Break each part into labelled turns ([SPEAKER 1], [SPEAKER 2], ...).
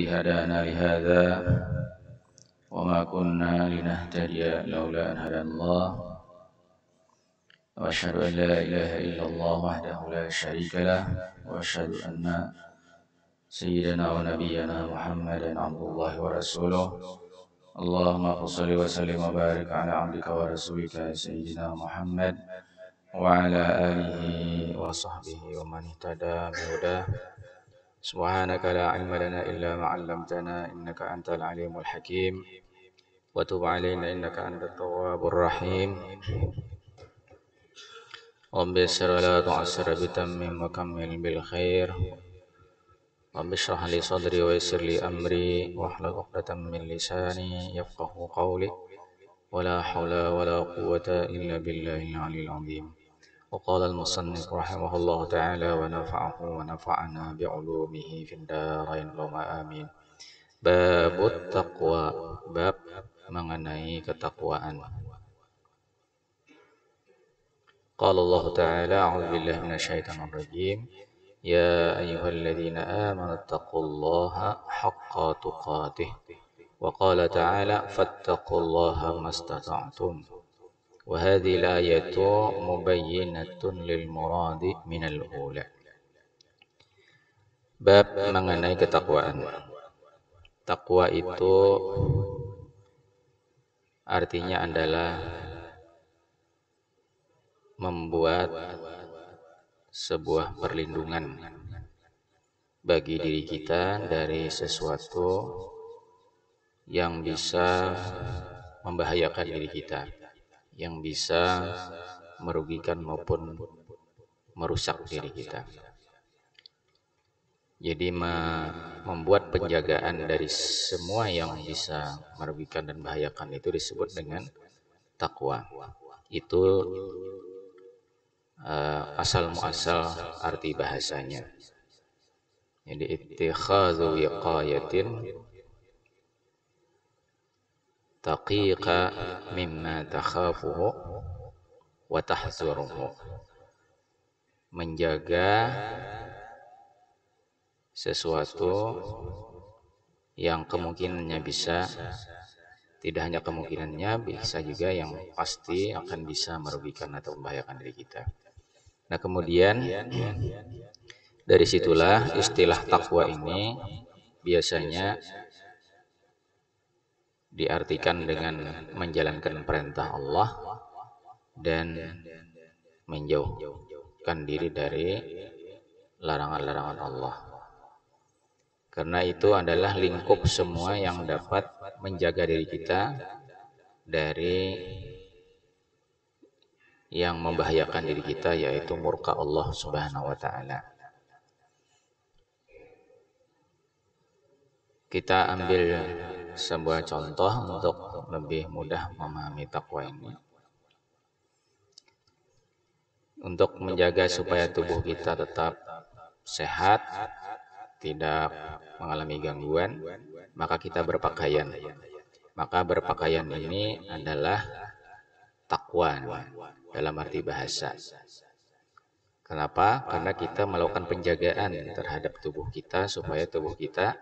[SPEAKER 1] هدانا لهذا وما كنا لنهتدي لولا أن هدانا الله وأشهد أن لا إله إلا الله وحده لا شريك له وأشهد أن سيدنا ونبينا محمدا عبد الله ورسوله اللهم صل وسلم وبارك على عبدك ورسولك سيدنا محمد وعلى آله وصحبه ومن اهتدى بهداه سبحانك لا علم لنا إلا ما علمتنا إنك أنت العليم الحكيم وتب علينا إنك أنت التواب الرحيم رب يسر لا تعسر بتمم وكمل بالخير رب اشرح لي صدري ويسر لي أمري واحلل عقدة من لساني يفقه قولي ولا حول ولا قوة إلا بالله العلي العظيم وقال المصنف رحمه الله تعالى ونفعه ونفعنا بعلومه في الدارين اللهم آمين. Babut taqwa, bab mengenai ketakwaan. Qala Allah Ta'ala a'udzu billahi minasyaitonir rajim ya ayyuhalladzina amanu taqullaha haqqa tuqatih wa qala ta'ala fattaqullaha mastata'tum wa hadhihi al-ayatu mubayyinatun lil muradi minal ula. Bab mengenai ketakwaan. Takwa itu artinya adalah membuat sebuah perlindungan bagi diri kita dari sesuatu yang bisa membahayakan diri kita, yang bisa merugikan maupun merusak diri kita. Jadi membuat penjagaan dari semua yang bisa merugikan dan membahayakan itu disebut dengan takwa. Itu asal muasal arti bahasanya. Jadi ittikhadhu wiqayatin taqiqa mimma takhafuhu wa tahzuruhu. Menjaga sesuatu yang kemungkinannya bisa, tidak hanya kemungkinannya, bisa juga yang pasti akan bisa merugikan atau membahayakan diri kita. Nah kemudian dari situlah istilah takwa ini biasanya diartikan dengan menjalankan perintah Allah dan menjauhkan diri dari larangan-larangan Allah. Karena itu adalah lingkup semua yang dapat menjaga diri kita dari yang membahayakan diri kita, yaitu murka Allah Subhanahu wa taala. Kita ambil sebuah contoh untuk lebih mudah memahami takwa ini. Untuk menjaga supaya tubuh kita tetap sehat, tidak mengalami gangguan, maka kita berpakaian. Maka berpakaian ini adalah takwa dalam arti bahasa. Kenapa? Karena kita melakukan penjagaan terhadap tubuh kita supaya tubuh kita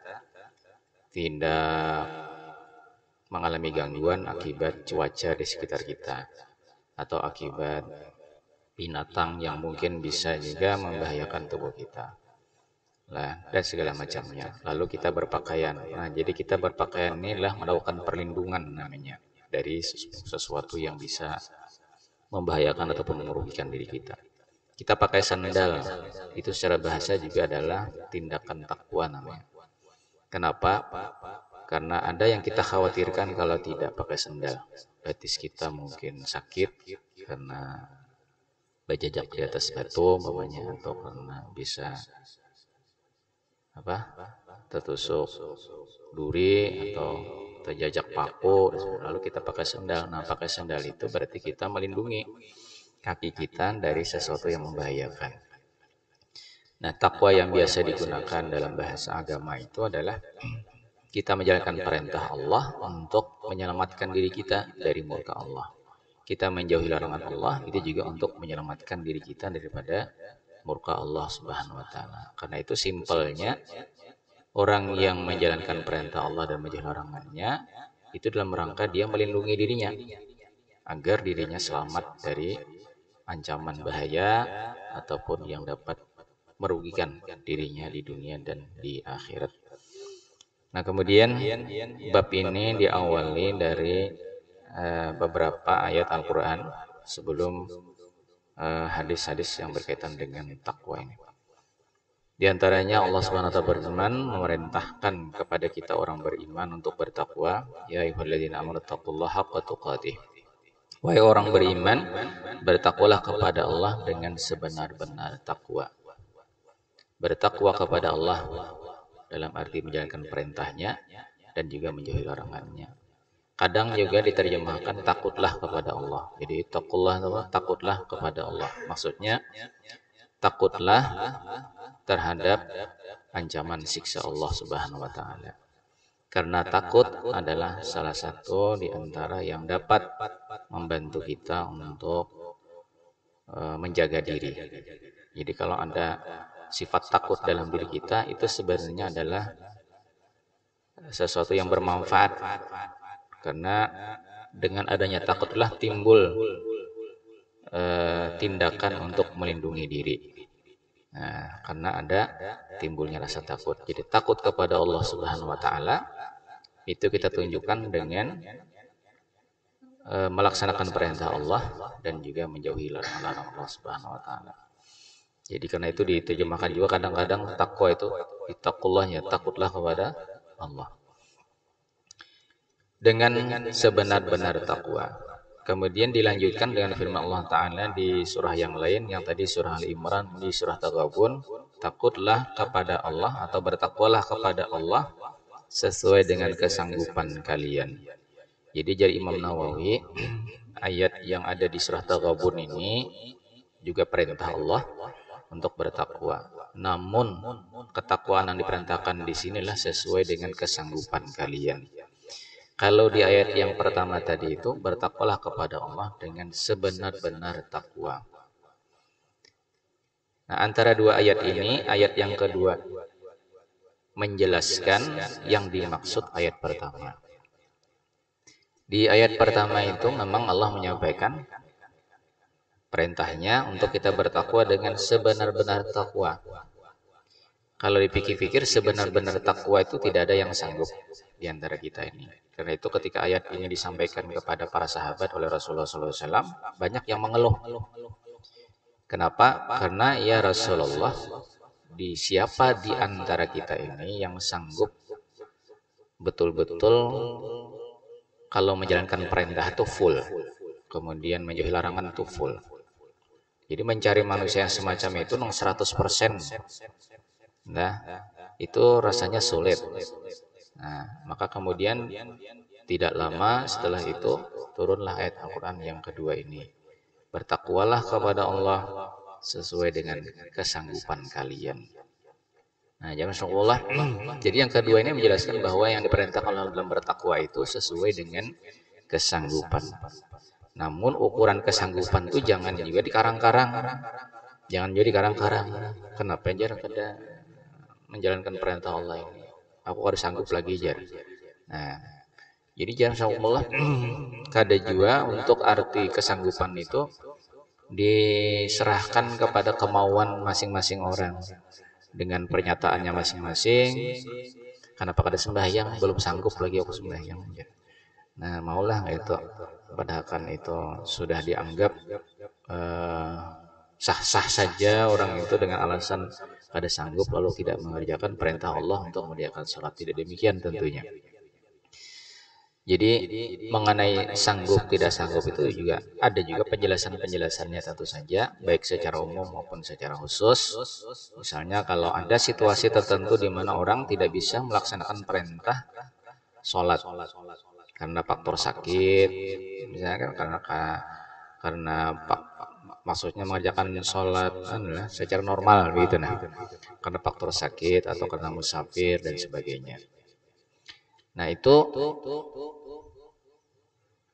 [SPEAKER 1] tidak mengalami gangguan akibat cuaca di sekitar kita atau akibat binatang yang mungkin bisa juga membahayakan tubuh kita. Dan segala macamnya. Lalu kita berpakaian. Nah, jadi kita berpakaian inilah melakukan perlindungan namanya dari sesuatu yang bisa membahayakan ataupun merugikan diri kita. Kita pakai sandal, itu secara bahasa juga adalah tindakan takwa namanya. Kenapa? Karena ada yang kita khawatirkan kalau tidak pakai sandal. Betis kita mungkin sakit karena berjejak di atas batu umpamanya, atau karena bisa tertusuk duri atau terjajak paku, lalu kita pakai sandal. Nah, pakai sandal itu berarti kita melindungi kaki kita dari sesuatu yang membahayakan. Nah, takwa yang biasa digunakan dalam bahasa agama itu adalah kita menjalankan perintah Allah untuk menyelamatkan diri kita dari murka Allah. Kita menjauhi larangan Allah itu juga untuk menyelamatkan diri kita daripada murka Allah Subhanahu wa taala. Karena itu simpelnya Orang yang menjalankan perintah Allah dan menjauhi larangannya itu dalam rangka dia melindungi dirinya agar dirinya selamat dari ancaman bahaya ataupun yang dapat merugikan dirinya di dunia dan di akhirat. Nah, kemudian bab ini diawali dari beberapa ayat Al-Quran sebelum hadis-hadis yang berkaitan dengan takwa ini. Di antaranya Allah SWT berfirman memerintahkan kepada kita orang beriman untuk bertakwa, ya ayyuhalladzina amanu taqullaha haqqa tuqatih. Wahai orang beriman, bertakwalah kepada Allah dengan sebenar-benar takwa. Bertakwa kepada Allah dalam arti menjalankan perintahnya dan juga menjauhi larangannya. Kadang juga diterjemahkan takutlah kepada Allah. Jadi takutlah kepada Allah. Maksudnya takutlah terhadap ancaman siksa Allah Subhanahu wa taala. Karena takut adalah salah satu di antara yang dapat membantu kita untuk menjaga diri. Jadi kalau ada sifat takut dalam diri kita, itu sebenarnya adalah sesuatu yang bermanfaat. Karena dengan adanya takutlah timbul tindakan untuk melindungi diri. Nah, karena ada timbulnya rasa takut. Jadi takut kepada Allah Subhanahu wa taala itu kita tunjukkan dengan melaksanakan perintah Allah dan juga menjauhi larangan Allah Subhanahu wa taala. Jadi karena itu diterjemahkan juga kadang-kadang takwa itu ittaqullahnya, takutlah kepada Allah. Dengan sebenar-benar takwa. Kemudian dilanjutkan dengan firman Allah Ta'ala di surah yang lain, yang tadi surah Al-Imran, di surah Taghabun, takutlah kepada Allah atau bertakwalah kepada Allah sesuai dengan kesanggupan kalian. Jadi dari Imam Nawawi, ayat yang ada di surah Taghabun ini juga perintah Allah untuk bertakwa. Namun ketakwaan yang diperintahkan di sinilah sesuai dengan kesanggupan kalian. Kalau di ayat yang pertama tadi itu bertakwalah kepada Allah dengan sebenar-benar takwa. Nah, antara dua ayat ini, ayat yang kedua menjelaskan yang dimaksud ayat pertama. Di ayat pertama itu memang Allah menyampaikan perintahnya untuk kita bertakwa dengan sebenar-benar takwa. Kalau dipikir-pikir sebenar-benar takwa itu tidak ada yang sanggup di antara kita ini. Karena itu ketika ayat ini disampaikan kepada para sahabat oleh Rasulullah SAW, banyak yang mengeluh. Kenapa? Karena ya Rasulullah, siapa di antara kita ini yang sanggup betul-betul kalau menjalankan perintah itu full, kemudian menjauhi larangan itu full. Jadi mencari manusia yang semacam itu 100%. Nah, itu rasanya sulit. Nah, maka kemudian tidak lama setelah itu turunlah ayat Al-Quran yang kedua ini. Bertakwalah kepada Allah sesuai dengan kesanggupan kalian. Nah, jangan Allah. Jadi yang kedua ini menjelaskan bahwa yang diperintahkan Allah dalam bertakwa itu sesuai dengan kesanggupan. Namun ukuran kesanggupan itu jangan juga dikarang-karang. Jangan jadi karang-karang. Kenapa jarang kada menjalankan perintah Allah ini? Aku harus sanggup lagi jar. Nah, jadi jangan Allah kada juga untuk arti kesanggupan itu diserahkan kepada kemauan masing-masing orang dengan pernyataannya masing-masing. Kenapa kada sembahyang? Belum sanggup lagi aku sembahyang. Nah, maulah itu. Padahal kan itu sudah dianggap sah-sah saja orang itu dengan alasan kada sanggup lalu tidak mengerjakan perintah Allah untuk mengerjakan sholat. Tidak demikian tentunya. Jadi mengenai sanggup tidak sanggup itu juga ada juga penjelasannya tentu saja, baik secara umum maupun secara khusus. Misalnya kalau ada situasi tertentu di mana orang tidak bisa melaksanakan perintah sholat karena faktor sakit, misalnya karena maksudnya mengerjakan sholat secara normal begitu, nah karena faktor sakit atau karena musafir dan sebagainya. Nah, itu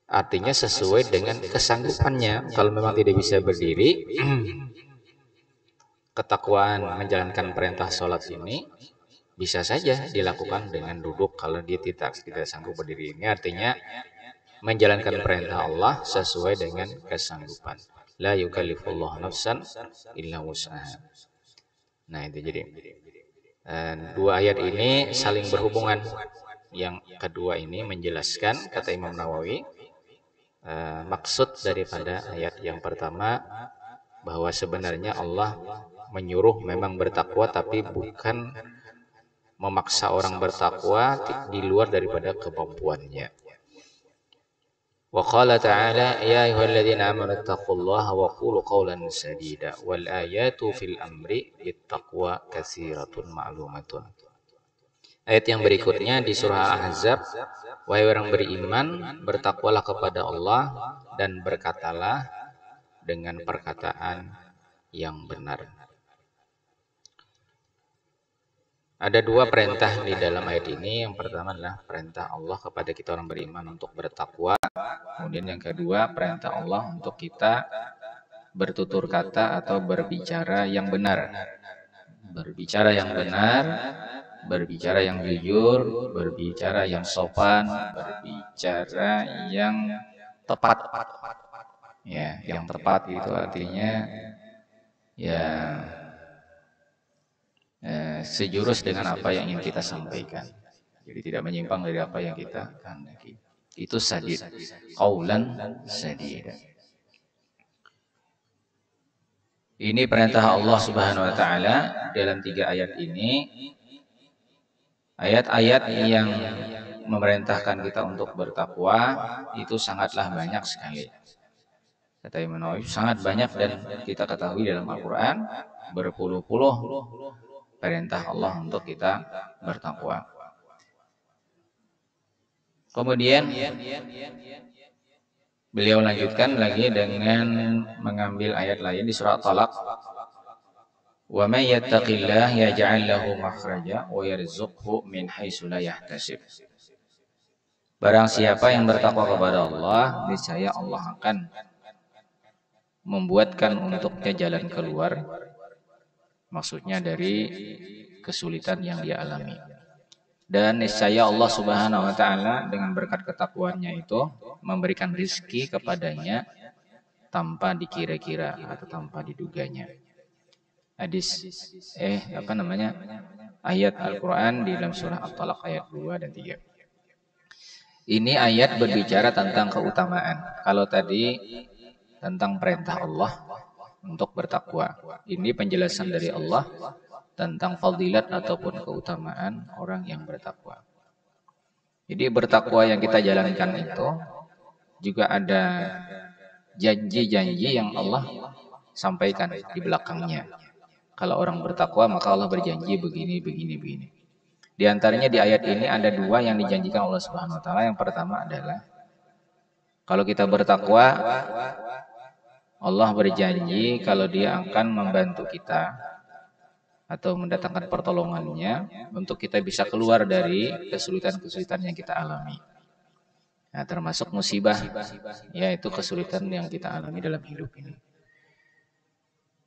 [SPEAKER 1] artinya sesuai dengan kesanggupannya. Kalau memang tidak bisa berdiri, ketakwaan menjalankan perintah sholat ini bisa saja dilakukan dengan duduk kalau dia tidak sanggup berdiri. Ini artinya menjalankan perintah Allah sesuai dengan kesanggupan. La yukallifullahu nafsan illa wus'aha. Nah, itu jadi dua ayat ini saling berhubungan. Yang kedua ini menjelaskan, kata Imam Nawawi, maksud daripada ayat yang pertama bahwa sebenarnya Allah menyuruh memang bertakwa, tapi bukan memaksa orang bertakwa di luar daripada kemampuannya. Wa qala ta'ala ya ayyuhalladzina amanu taqullaha wa qulu qawlan sadida wal ayatu fil amri bittaqwa katsiratun ma'lumatun. Ayat yang berikutnya di surah Al-Ahzab, wahai orang beriman, bertakwalah kepada Allah dan berkatalah dengan perkataan yang benar. Ada dua perintah di dalam ayat ini. Yang pertama adalah perintah Allah kepada kita orang beriman untuk bertakwa. Kemudian yang kedua, perintah Allah untuk kita bertutur kata atau berbicara yang benar. Berbicara yang benar, berbicara yang jujur, berbicara yang sopan, berbicara yang tepat. Ya, yang tepat itu artinya ya sejurus dengan apa yang ingin kita sampaikan. Jadi tidak menyimpang dari apa yang kita kehendaki. Itu sadid, qaulan sadida. Ini perintah Allah Subhanahu wa taala dalam 3 ayat ini. Ayat-ayat yang memerintahkan kita untuk bertakwa itu sangatlah banyak sekali. Kata Imam Nawawi, sangat banyak, dan kita ketahui dalam Al-Qur'an berpuluh-puluh perintah Allah untuk kita bertakwa. Kemudian beliau lanjutkan lagi dengan mengambil ayat lain di surah Talaq. Wa may yattaqillah yaj'al lahu makhraja wa yarzuqhu min haitsu la yahtasib. Barang siapa yang bertakwa kepada Allah, niscaya Allah akan membuatkan untuknya jalan keluar, maksudnya dari kesulitan yang dia alami. Dan niscaya Allah Subhanahu wa taala dengan berkat ketakwaannya itu memberikan rizki kepadanya tanpa dikira-kira atau tanpa diduganya. Ayat Al-Quran di dalam surah At-Talaq ayat 2 dan 3. Ini ayat berbicara tentang keutamaan. Kalau tadi tentang perintah Allah untuk bertakwa, ini penjelasan dari Allah tentang fadilat ataupun keutamaan orang yang bertakwa. Jadi bertakwa yang kita jalankan itu juga ada janji-janji yang Allah sampaikan di belakangnya. Kalau orang bertakwa maka Allah berjanji begini, begini, begini. Di antaranya di ayat ini ada 2 yang dijanjikan Allah Subhanahu wa taala. Yang pertama adalah kalau kita bertakwa, Allah berjanji kalau Dia akan membantu kita atau mendatangkan pertolongannya untuk kita bisa keluar dari kesulitan-kesulitan yang kita alami. Nah, termasuk musibah, yaitu kesulitan yang kita alami dalam hidup ini.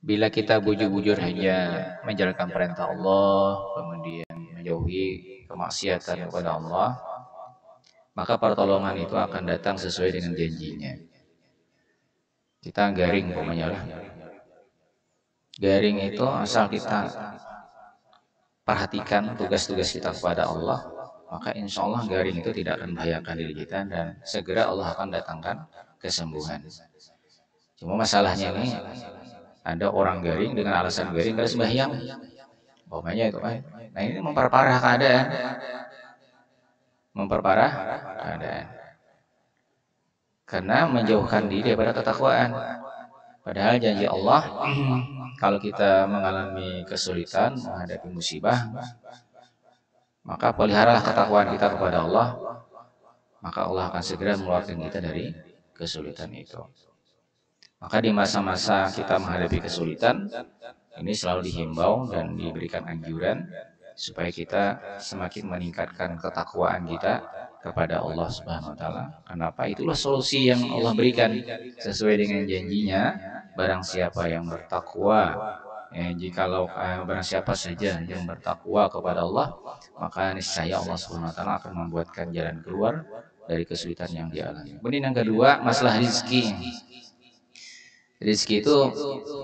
[SPEAKER 1] Bila kita bujur-bujur hanya menjalankan perintah Allah, kemudian menjauhi kemaksiatan kepada Allah, maka pertolongan itu akan datang sesuai dengan janjinya. Kita garing pokoknya lah. Garing itu asal kita perhatikan tugas-tugas kita kepada Allah, maka insya Allah garing itu tidak akan membahayakan diri kita dan segera Allah akan datangkan kesembuhan. Cuma masalahnya ini ada orang garing dengan alasan garing gak sembahyang, pokoknya itu kan. Nah, ini memperparah keadaan, karena menjauhkan diri daripada ketakwaan. Padahal janji Allah, kalau kita mengalami kesulitan, menghadapi musibah, maka peliharalah ketakwaan kita kepada Allah, maka Allah akan segera mengeluarkan kita dari kesulitan itu. Maka di masa-masa kita menghadapi kesulitan, ini selalu dihimbau dan diberikan anjuran supaya kita semakin meningkatkan ketakwaan kita kepada Allah Subhanahu wa taala. Kenapa? Itulah solusi yang Allah berikan sesuai dengan janjinya. Barang siapa yang bertakwa,
[SPEAKER 2] Jikalau barang siapa saja yang bertakwa kepada Allah, maka niscaya Allah Subhanahu wa taala akan membuatkan jalan keluar dari kesulitan yang dialami. Kemudian yang kedua, masalah rezeki. Rezeki itu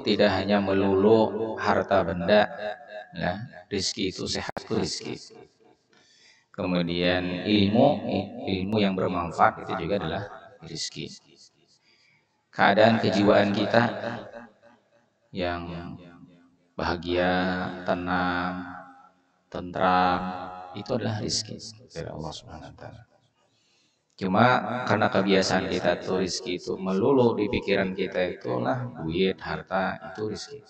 [SPEAKER 2] tidak hanya melulu harta benda, ya. Rezeki itu sehat itu rezeki. Kemudian ilmu yang bermanfaat itu juga adalah rezeki. Keadaan kejiwaan kita yang bahagia, tenang, tentram, itu adalah rezeki dari Allah Subhanahu wa taala. Cuma karena kebiasaan kita tuh rezeki itu melulu di pikiran kita itulah duit, harta, itu rezeki.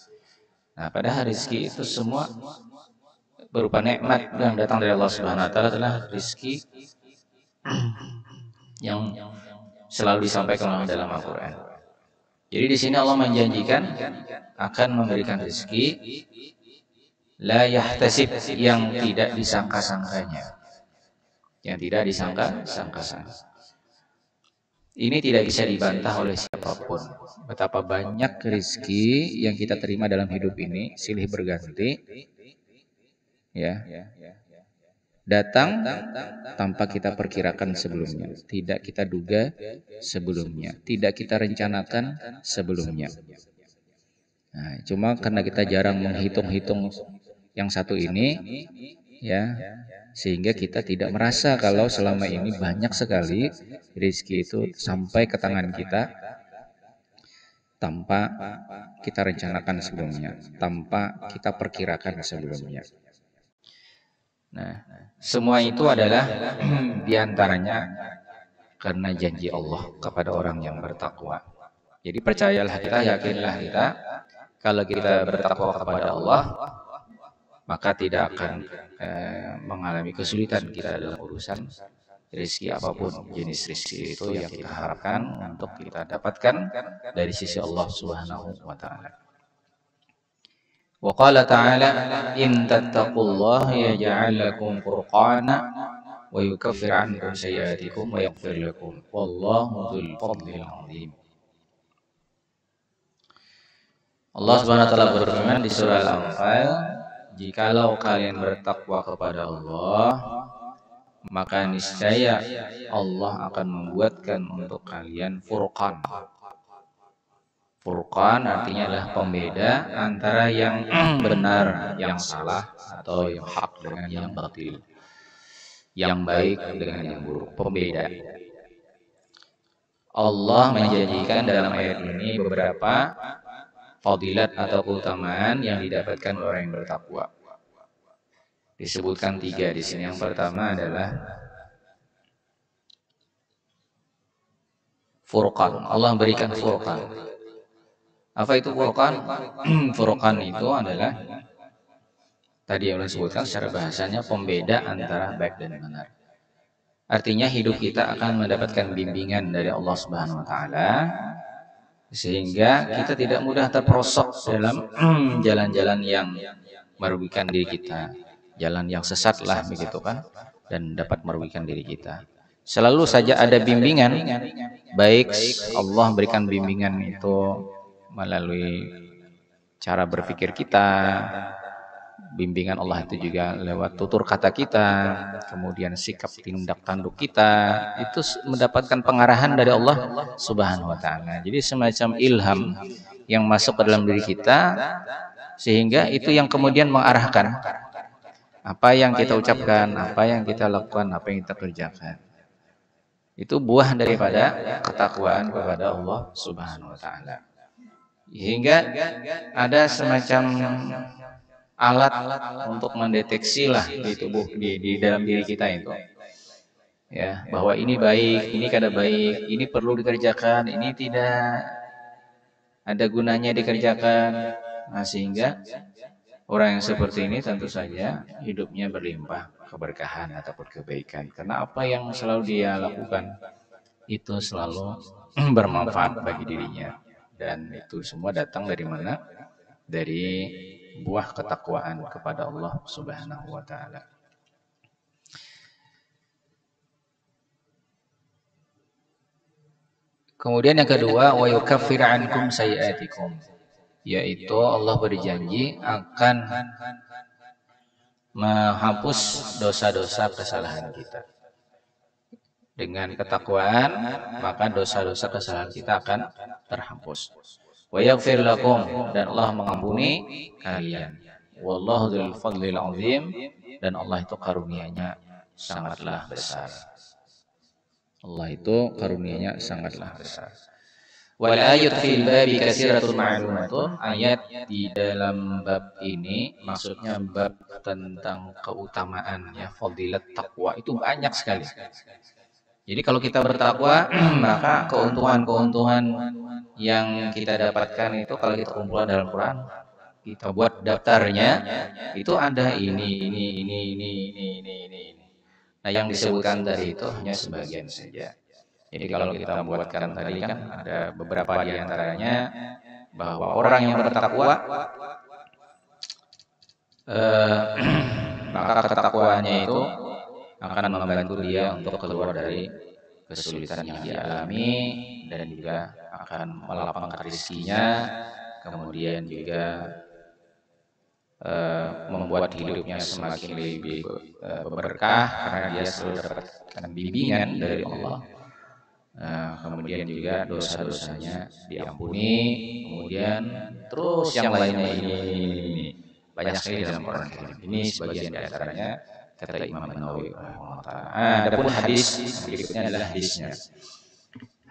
[SPEAKER 2] Nah, padahal rezeki itu semua berupa nikmat yang datang dari Allah Subhanahu wa taala, adalah rezeki yang selalu disampaikan oleh dalam Al-Qur'an. Jadi di sini Allah menjanjikan akan memberikan rezeki la yahtasib, yang tidak disangka-sangkanya. Yang tidak disangka-sangka. Ini tidak bisa dibantah oleh siapapun. Betapa banyak rezeki yang kita terima dalam hidup ini silih berganti, ya, datang tanpa kita perkirakan sebelumnya, tidak kita duga sebelumnya, tidak kita rencanakan sebelumnya. Nah, cuma karena kita jarang menghitung-hitung yang satu ini, ya, sehingga kita tidak merasa kalau selama ini banyak sekali rezeki itu sampai ke tangan kita tanpa kita rencanakan sebelumnya, tanpa kita perkirakan sebelumnya. Nah, semua itu adalah diantaranya karena janji Allah kepada orang yang bertakwa. Jadi percayalah kita, yakinlah kita, kalau kita bertakwa kepada Allah, maka tidak akan mengalami kesulitan kita dalam urusan rezeki apapun jenis rezeki itu yang kita harapkan untuk kita dapatkan dari sisi Allah Subhanahu wa taala. Wa qala ta'ala in tattaqullaha yaj'al lakum furqana wa yukaffir 'ankum sayyi'atikum wa yaghfir lakum wallahu dzul fadlil 'azim. Allah Subhanahu wa taala berfirman di surah Al-Anfal, jikalau kalian bertakwa kepada Allah, maka niscaya Allah akan membuatkan untuk kalian furqan. Furqan artinya adalah pembeda antara yang benar, yang salah, atau yang hak dengan yang batil, yang baik dengan yang buruk, pembeda. Allah menjanjikan dalam ayat ini beberapa fadilat atau keutamaan yang didapatkan orang yang bertakwa. Disebutkan 3 di sini. Yang pertama adalah furqan. Allah berikan furqan. Apa itu furqan? Furqan itu adalah tadi yang disebutkan secara bahasanya pembeda antara baik dan benar. Artinya hidup kita akan mendapatkan bimbingan dari Allah Subhanahu wa taala sehingga kita tidak mudah terperosok dalam jalan-jalan yang merugikan diri kita. Jalan yang sesat lah begitu kan, dan dapat merugikan diri kita. Selalu saja ada bimbingan, baik Allah berikan bimbingan itu melalui cara berpikir kita, bimbingan Allah itu juga lewat tutur kata kita, kemudian sikap tindak tanduk kita, itu mendapatkan pengarahan dari Allah Subhanahu wa taala. Jadi semacam ilham yang masuk ke dalam diri kita, sehingga itu yang kemudian mengarahkan apa yang kita ucapkan, apa yang kita lakukan, apa yang kita kerjakan. Itu buah daripada ketakwaan kepada Allah Subhanahu wa taala. Hingga ada semacam alat untuk mendeteksi lah di tubuh, di dalam diri kita itu, ya, bahwa ini baik, ini kada baik, ini perlu dikerjakan, ini tidak ada gunanya dikerjakan. Nah, sehingga orang yang seperti ini tentu saja hidupnya berlimpah keberkahan ataupun kebaikan, karena apa yang selalu dia lakukan itu selalu bermanfaat bagi dirinya. Dan itu semua datang dari mana? Dari buah ketakwaan kepada Allah Subhanahu wa taala. Kemudian yang kedua, wa yukaffir ankum sayyi'atikum. yaitu Allah berjanji akan menghapus dosa-dosa kesalahan kita. Dengan ketakwaan, maka dosa-dosa kesalahan kita akan terhapus. Wa yaghfir lakum, dan Allah mengampuni kalian. Wallahu dzul fadlil azim, dan Allah itu karunia-Nya sangatlah besar. Allah itu karunia-Nya sangatlah besar. Wal ayat fil babi katsiratun ma'lumatun, ayat di dalam bab ini maksudnya bab tentang keutamaan ya, fadilat takwa itu banyak sekali. Jadi kalau kita bertakwa, maka keuntungan-keuntungan yang kita dapatkan itu kalau kita kumpulkan dalam Quran, kita buat daftarnya, itu ada ini. Nah, yang disebutkan tadi itu hanya sebagian saja. Jadi kalau kita buatkan tadi kan ada beberapa di antaranya bahwa orang yang bertakwa maka ketakwaannya itu akan membantu dia untuk keluar dari kesulitan yang dialami dan juga akan melapangkan rezekinya, kemudian juga membuat hidupnya semakin lebih berkah karena dia selalu mendapatkan bimbingan dari Allah. Kemudian juga dosa-dosanya diampuni, kemudian terus yang lainnya ini banyak sekali dalam Quran. Ini sebagian di antaranya kata Imam Nawawi rahimahullah taala. Adapun hadis berikutnya adalah hadisnya.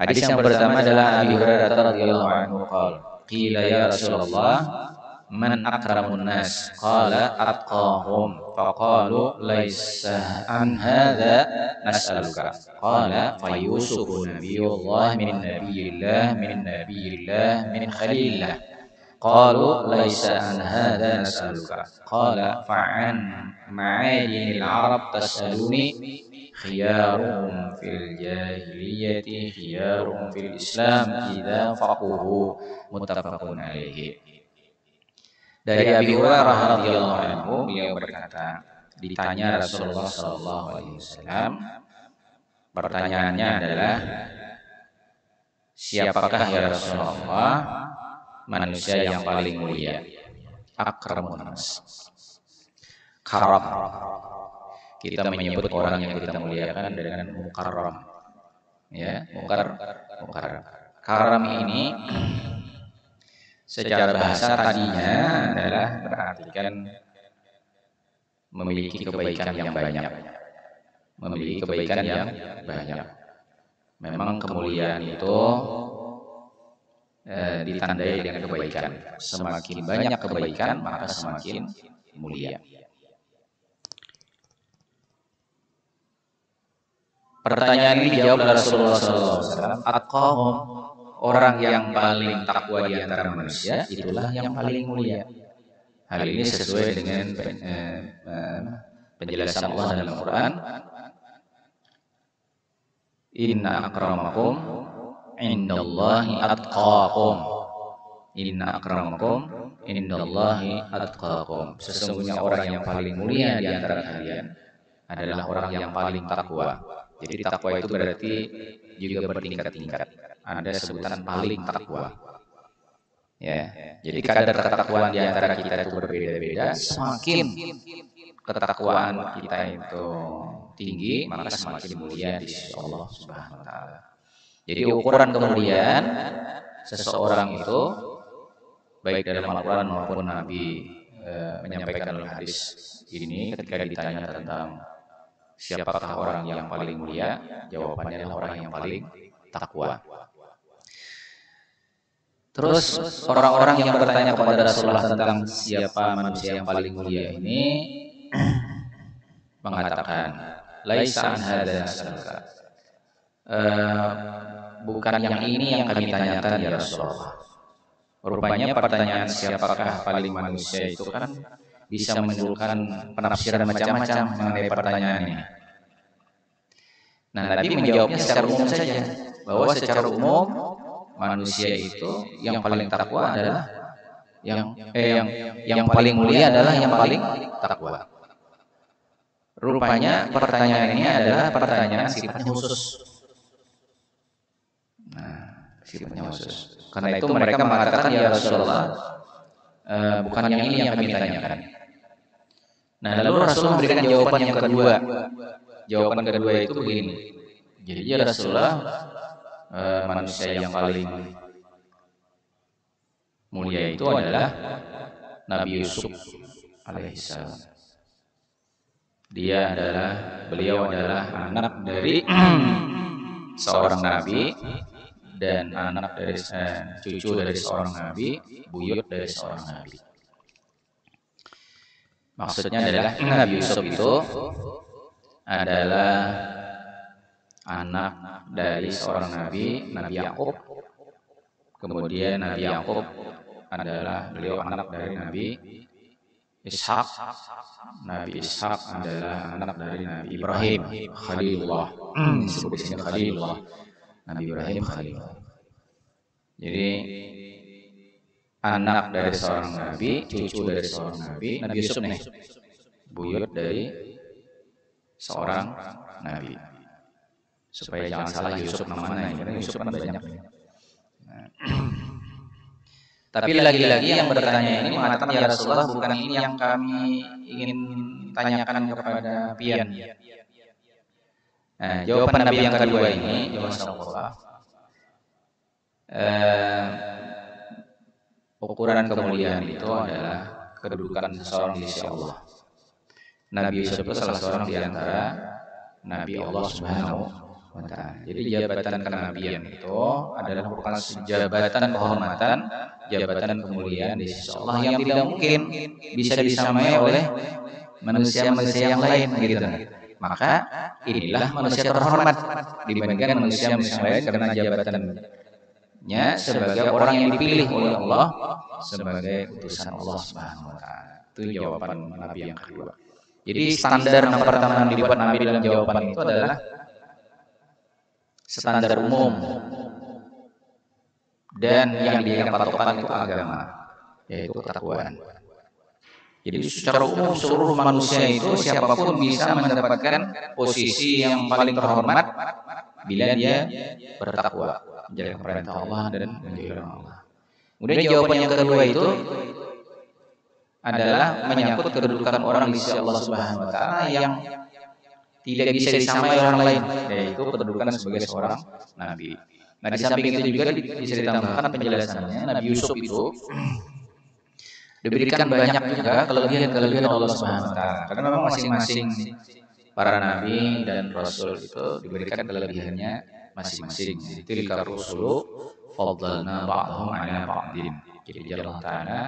[SPEAKER 2] Hadis yang pertama adalah Abi Hurairah radhiyallahu anhu qala qila ya Rasulullah man akramun nas qala atqahum faqalu laisa an hadza nas'aluka qala fa yusufu nabiyullah min nabiyillah min khalilillah qalu laisa an hadza nas'aluka qala fa'an ma'adinil arab tas'aluni khiyaruhum fil jahiliyati khiyaruhum fil islam idza faquhu muttafaqun alaihi. Dari Abi Hurairah radhiyallahu anhu, beliau berkata, ditanya Rasulullah sallallahu alaihi wasallam, pertanyaannya adalah, siapakah ya Rasulullah manusia yang paling mulia? Akramun nas. Karam. Kita menyebut orang yang kita muliakan dengan mukarram. Ya, mukarram. Karam ini secara bahasa tadinya adalah berartikan memiliki kebaikan yang banyak. Memiliki kebaikan yang banyak. Memang kemuliaan itu ditandai dengan kebaikan. Semakin banyak kebaikan, maka semakin mulia. Pertanyaan ini dijawab oleh Rasulullah SAW. Atqahum, orang yang paling takwa di antara manusia, itulah yang paling mulia. Hal ini sesuai dengan penjelasan Allah dalam Quran. Inna akramakum indallahi atqakum. Inna akramakum indallahi atqakum. Sesungguhnya orang yang paling mulia di antara kalian adalah orang yang paling takwa. Jadi takwa itu berarti juga bertingkat-tingkat. Ada sebutan paling takwa. Ya, jadi kadar ketakwaan di antara kita itu berbeda-beda. Semakin ketakwaan kita itu tinggi, maka semakin mulia di sisi Allah Subhanahu wa taala. Jadi ukuran kemuliaan seseorang itu baik dalam Al-Qur'an maupun Nabi menyampaikan dalam hadis ini ketika ditanya tentang siapakah orang yang paling mulia, jawabannya adalah orang yang paling takwa. Terus orang-orang yang bertanya kepada Rasulullah tentang siapa manusia yang paling mulia ini mengatakan, laisa an hadza nas'aluka. Bukan yang ini yang kami tanyakan ya Rasulullah. Rupanya pertanyaan siapakah paling manusia itu kan bisa menimbulkan penafsiran macam-macam mengenai pertanyaan ini. Nah, Nabi menjawabnya secara umum saja, bahwa secara umum manusia itu yang paling takwa adalah yang paling mulia adalah yang paling takwa. Rupanya pertanyaan ini adalah pertanyaan sifatnya khusus. Nah, sifatnya khusus. Karena itu mereka mengatakan ya Rasulullah, bukan yang ini yang kami tanyakan. Nah, lalu Rasulullah memberikan jawaban yang kedua. Jawaban kedua itu begini. Jadi ya Rasulullah, manusia yang paling mulia itu adalah Nabi Yusuf alaihissalam. Beliau adalah anak dari seorang nabi dan anak dari cucu dari seorang nabi, buyut dari seorang nabi. Maksudnya adalah Nabi Yusuf itu adalah anak dari seorang nabi, Nabi Yakub. Kemudian Nabi Yakub adalah beliau anak dari Nabi Ishak. Nabi Ishak adalah anak dari Nabi Ibrahim Khalilullah. Disebut di sini Khalilullah. Nabi Ibrahim Khalilullah. Jadi anak dari seorang nabi, cucu dari seorang nabi, Nabi Yusuf nih, buyut dari seorang nabi. Supaya jangan salah Yusuf namanya, karena Yusuf kan banyak. Nah. Tapi lagi-lagi yang bertanya ini mengatakan, ya Rasulullah, bukan ini yang kami ingin tanyakan kepada pian. Nah, jawaban Nabi yang kedua ini, ya Rasulullah, ukuran kemuliaan itu adalah kedudukan seseorang di sisi Allah. Nabi Yusuf itu salah seorang di antara Nabi Allah Subhanahu wa Ta'ala. Jadi jabatan kenabian itu adalah merupakan jabatan kehormatan, jabatan kemuliaan di sisi Allah yang tidak mungkin bisa disamai oleh manusia-manusia yang lain gitu. Maka inilah manusia terhormat dibandingkan manusia-manusia lain karena jabatannya sebagai orang yang dipilih oleh Allah sebagai utusan Allah Subhanahu wa Ta'ala. Itu jawaban Nabi yang kedua. Jadi standar yang pertama yang dibuat Nabi dalam jawaban itu adalah standar umum, dan yang dijadikan patokan itu agama, yaitu ketakwaan. Jadi secara umum seluruh manusia itu siapapun bisa mendapatkan posisi yang paling terhormat bila dia bertakwa, menjalankan perintah Allah dan menjauhi Allah. Kemudian jawaban yang kedua itu adalah menyangkut kedudukan orang di sisi Allah Subhanahu wa Ta'ala yang tidak bisa disamai orang lain, yaitu kedudukan sebagai seorang nabi. Nah, di samping itu juga bisa ditambahkan penjelasannya, Nabi Yusuf itu diberikan banyak juga kelebihan-kelebihan Allah Subhanahu wa Ta'ala. Karena memang masing-masing para nabi dan rasul itu diberikan kelebihannya masing-masing. Tilka rusulu faddalna ba'dhum 'ala ba'din. Jadi Allah Ta'ala,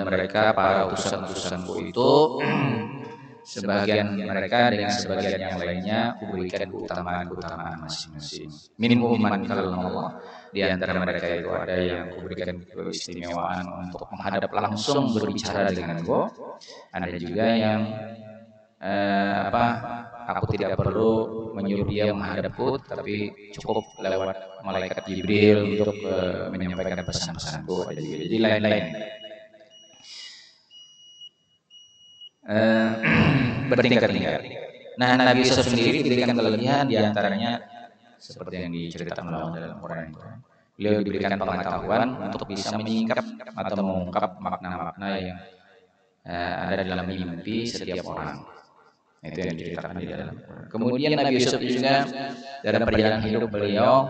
[SPEAKER 2] mereka para utusan-utusanku itu sebagian mereka dengan sebagian yang lainnya kuberikan keutamaan-keutamaan masing-masing. Minhum man kallama Allah, di antara mereka itu ada yang kuberikan keistimewaan untuk menghadap langsung berbicara denganku. Ada juga yang aku tidak perlu menyuruh dia menghadapku, tapi cukup lewat malaikat Jibril untuk menyampaikan pesan-pesanku. Jadi lain-lain. Bertingkat-tingkat. Nah, Nabi Yusuf sendiri diberikan kelebihan, diantaranya seperti yang diceritakan dalam Quran itu. Beliau diberikan pengetahuan untuk bisa menyingkap atau mengungkap makna-makna yang ada dalam mimpi setiap orang. Itu yang diceritakan di dalam Quran. Kemudian Nabi Yusuf juga dalam perjalanan hidup beliau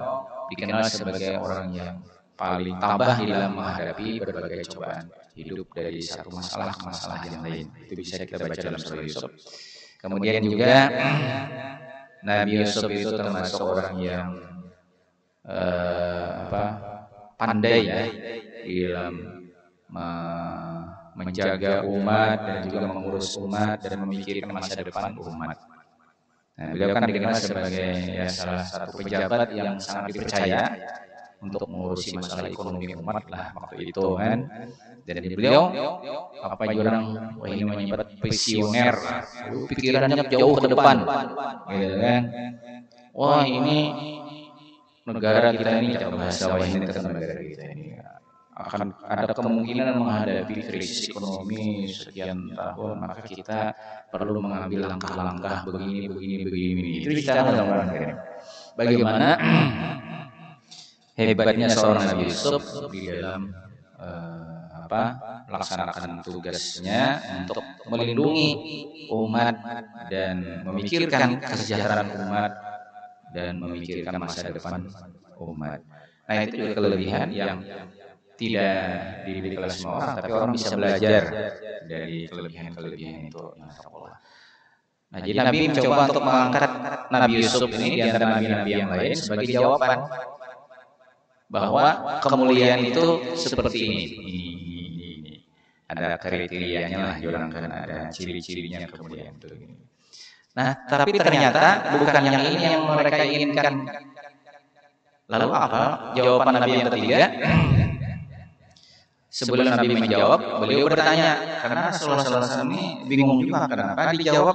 [SPEAKER 2] dikenal sebagai orang yang paling tabah di dalam menghadapi berbagai cobaan hidup dari satu masalah ke masalah yang lain. Itu bisa kita baca dalam surah Yusuf. Kemudian juga Nabi Yusuf itu termasuk orang yang pandai ya di dalam menjaga umat dan juga mengurus umat dan memikirkan masa depan umat. Nah, beliau kan dikenal sebagai salah satu pejabat yang sangat dipercaya untuk mengurusi masalah ekonomi umat lah waktu itu kan. Dan beliau ini menyebut visioner, pikirannya jauh ke depan, gitu kan. Wah, ini negara kita ini, bahasa ini tentang negara kita ini akan ada kemungkinan menghadapi krisis ekonomi sekian tahun, maka kita perlu mengambil langkah-langkah begini. Itu bicara dalam Quran. Bagaimana hebatnya seorang Nabi Yusuf di dalam melaksanakan tugasnya untuk melindungi umat dan memikirkan kesejahteraan umat dan memikirkan masa depan umat. Nah, itu juga kelebihan yang tidak dimiliki oleh semua orang, tapi orang bisa belajar dari kelebihan-kelebihan itu. Nah, jadi Nabi mencoba untuk mengangkat Nabi Yusuf ini di antara nabi-nabi yang lain sebagai jawaban bahwa kemuliaan itu seperti ini. Ada kriterianya lah, kan ada ciri-cirinya kemuliaan itu. Nah, tapi ternyata bukan yang ini yang mereka inginkan. Lalu apa jawaban Nabi yang ketiga? Sebelum Nabi menjawab, beliau bertanya, karena Rasulullah SAW ini bingung juga kenapa dijawab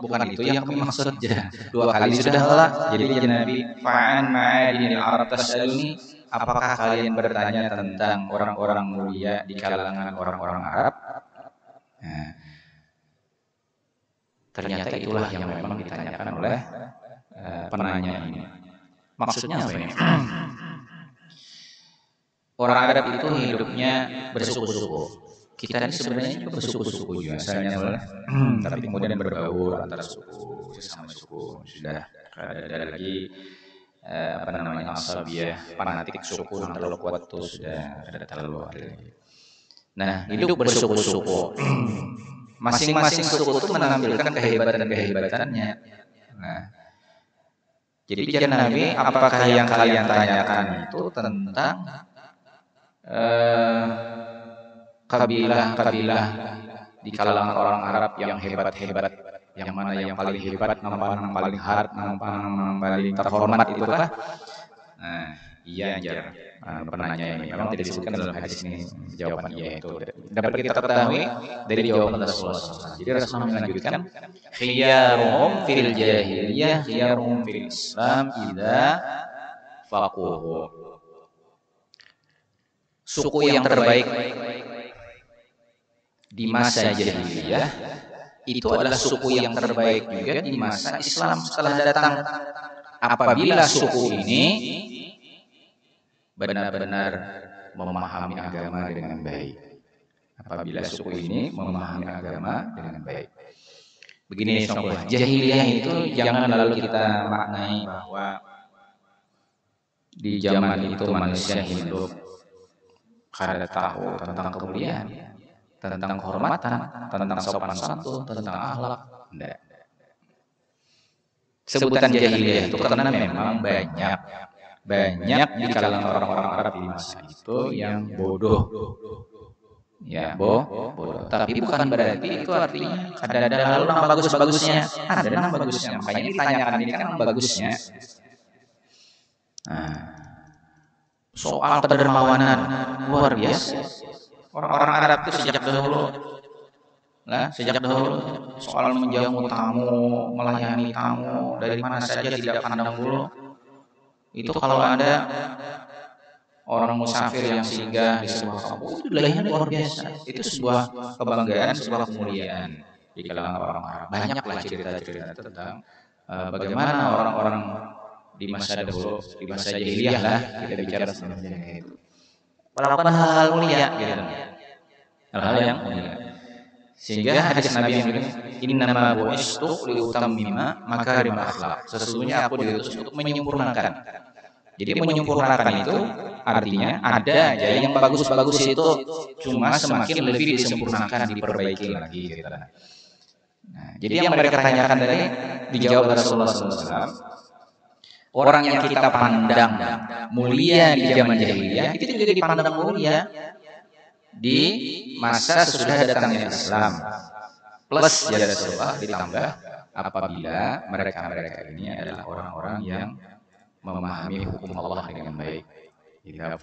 [SPEAKER 2] bukan itu yang kami maksud. 2 kali sudah lah. Jadi Nabi, fa'an ma'adinil Arab tas'aluni, apakah kalian bertanya tentang orang-orang mulia di kalangan orang-orang Arab? Nah, ternyata itulah yang memang ditanyakan oleh penanya ini. Maksudnya apa ini? Orang Arab itu hidupnya bersuku-suku. Kita ini sebenarnya juga bersuku-suku juga, misalnya, tapi kemudian berbaur antara suku, sesama suku. Sudah ada lagi asabiyah, fanatik suku yang terlalu kuat itu sudah ada terlalu ada. Nah, hidup bersuku-suku. Masing-masing suku itu menampilkan kehebatan-kehebatannya. Nah, jadi Nabi, apakah yang kalian tanyakan itu tentang kabilah-kabilah di kalangan orang Arab yang hebat-hebat, yang mana yang paling hebat, nama paling hard, nama paling terhormat itu kah? Nah, iya anjar. Penanya ini memang tidak disebutkan dalam hadis ini, jawaban iya itu dapat kita ketahui dari jawaban Rasulullah SAW. Jadi Rasulullah melanjutkan, khiyaruhum fil jahiliyah khiyaruhum fil Islam idza faquhu. Suku yang terbaik di masa jahiliyah itu adalah suku yang terbaik juga di masa Islam setelah datang, apabila suku ini benar-benar memahami agama dengan baik. Apabila suku ini memahami agama dengan baik. Begini contohnya, jahiliyah itu jangan lalu kita maknai bahwa di zaman itu manusia hidup karena tahu tentang kemuliaan, tentang kehormatan, tentang sopan santun, tentang akhlak. Tidak. Sebutan jahiliyah itu karena memang banyak di kalangan orang-orang Arab di masa itu yang bodoh. Ya, bodoh. Tapi bukan berarti itu artinya ada lalu nama bagus-bagusnya. Ada nama bagusnya. Makanya ditanyakan ini kan nama bagusnya. Nah, soal kedermawanan luar biasa. Orang-orang Arab itu sejak dahulu soal menjamu tamu, melayani tamu dari mana saja tidak pandang bulu. Itu kalau ada orang musafir yang singgah di sebuah kampung, itu layanannya luar biasa. Itu sebuah kebanggaan, sebuah kemuliaan di kalangan orang Arab. Banyaklah cerita-cerita tentang bagaimana orang-orang di masa dahulu, di masa jahiliyah lah, kita bicara sebenarnya itu melakukan hal-hal mulia, gitu. Hal-hal yang mulia. Sehingga hadis Nabi yang bilang, innama bu'istu liutammima makarim akhlak. Sesungguhnya aku diutus untuk menyempurnakan. Jadi menyempurnakan itu artinya ada aja yang bagus-bagus itu cuma semakin lebih disempurnakan, diperbaiki lagi, gitu. Nah, jadi yang mereka tanyakan dari dijawab Rasulullah SAW. Orang yang kita pandang mulia di zaman jahiliyah itu juga dipandang mulia di masa sesudah datangnya Islam. Plus ya Rasulullah ditambah apabila mereka ini adalah orang-orang yang memahami hukum Allah dengan baik. Idza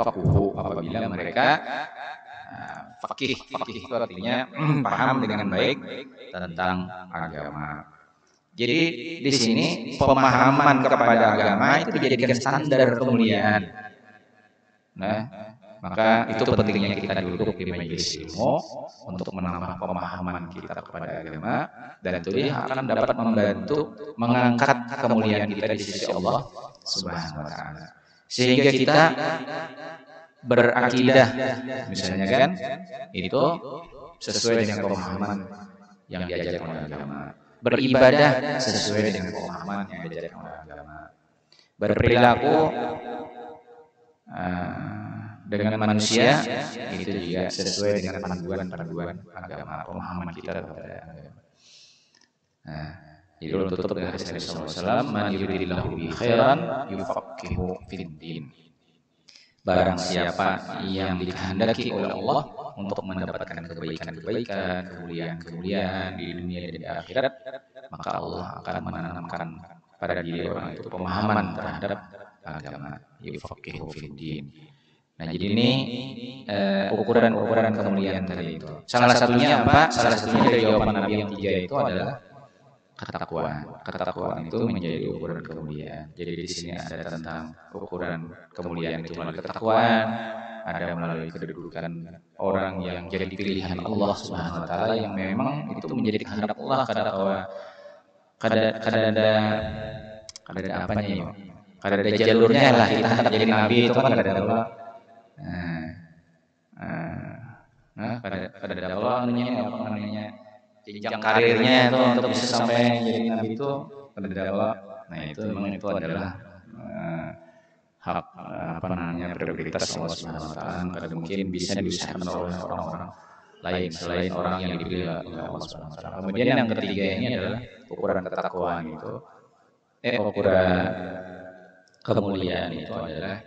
[SPEAKER 2] faqahu, apabila mereka fakih itu artinya paham dengan baik tentang agama. Jadi di sini pemahaman kepada agama itu dijadikan standar kemuliaan. Nah, maka itu pentingnya kita duduk di majelis ilmu untuk menambah pemahaman kita kepada agama, dan itu dia akan dapat membantu mengangkat kemuliaan kita di sisi Allah Subhanahu wa taala. Sehingga kita berakidah misalnya kan, itu sesuai dengan pemahaman yang diajarkan oleh agama. Beribadah sesuai dengan pemahaman yang diajarkan oleh agama. Berperilaku dengan manusia itu juga sesuai dengan panduan-panduan agama, pemahaman kita kepada agama. Nah, jadi untuk tutup dengan hadis Nabi sallallahu alaihi wasallam, "Man yuridillahu bihi khairan yufaqihu fid din." Barang siapa yang dikehendaki oleh Allah untuk mendapatkan kebaikan-kebaikan, kemuliaan-kemuliaan di dunia dan di akhirat, maka Allah akan menanamkan pada diri orang itu pemahaman terhadap agama, yufaqihu fid din. Nah, jadi ini ukuran-ukuran kemuliaan tadi itu. Salah satunya apa? Salah satunya dari jawaban Nabi yang 3 itu adalah ketakwaan. Ketakwaan itu menjadi ukuran kemuliaan. Jadi di sini ada tentang ukuran kemuliaan itu melalui ketakwaan, ada melalui kedudukan orang yang jadi pilihan Allah Subhanahu wa taala yang memang itu menjadi kehendak Allah, kada ada apanya ya. Kada ada jalurnya lah, kita hendak jadi nabi itu kan kada ada Allah. Kada ada Allah namanya jenjang karirnya itu untuk bisa sampai jadi nabi itu kada ada Allah. Nah, itu memang itu adalah hak prioritas Allah Subhanahu wa taala, kada mungkin bisa diusahakan oleh orang-orang lain selain orang yang dipilih oleh Allah Subhanahu wa taala. Kemudian yang ketiga ini adalah ukuran ketakwaan itu ukuran kemuliaan itu adalah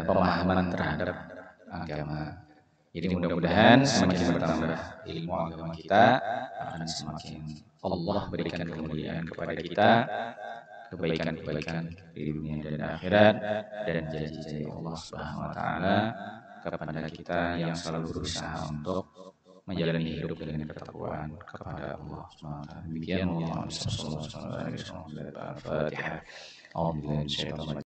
[SPEAKER 2] pemahaman terhadap agama. Jadi mudah-mudahan semakin bertambah ilmu agama kita, akan semakin Allah berikan kemuliaan kepada kita, kebaikan-kebaikan di dunia dan akhirat, dan janji-janji Allah Subhanahu wa taala kepada kita yang selalu berusaha untuk menjalani hidup dengan ketakwaan kepada Allah Subhanahu wa taala. Demikian Allah. Alhamdulillah.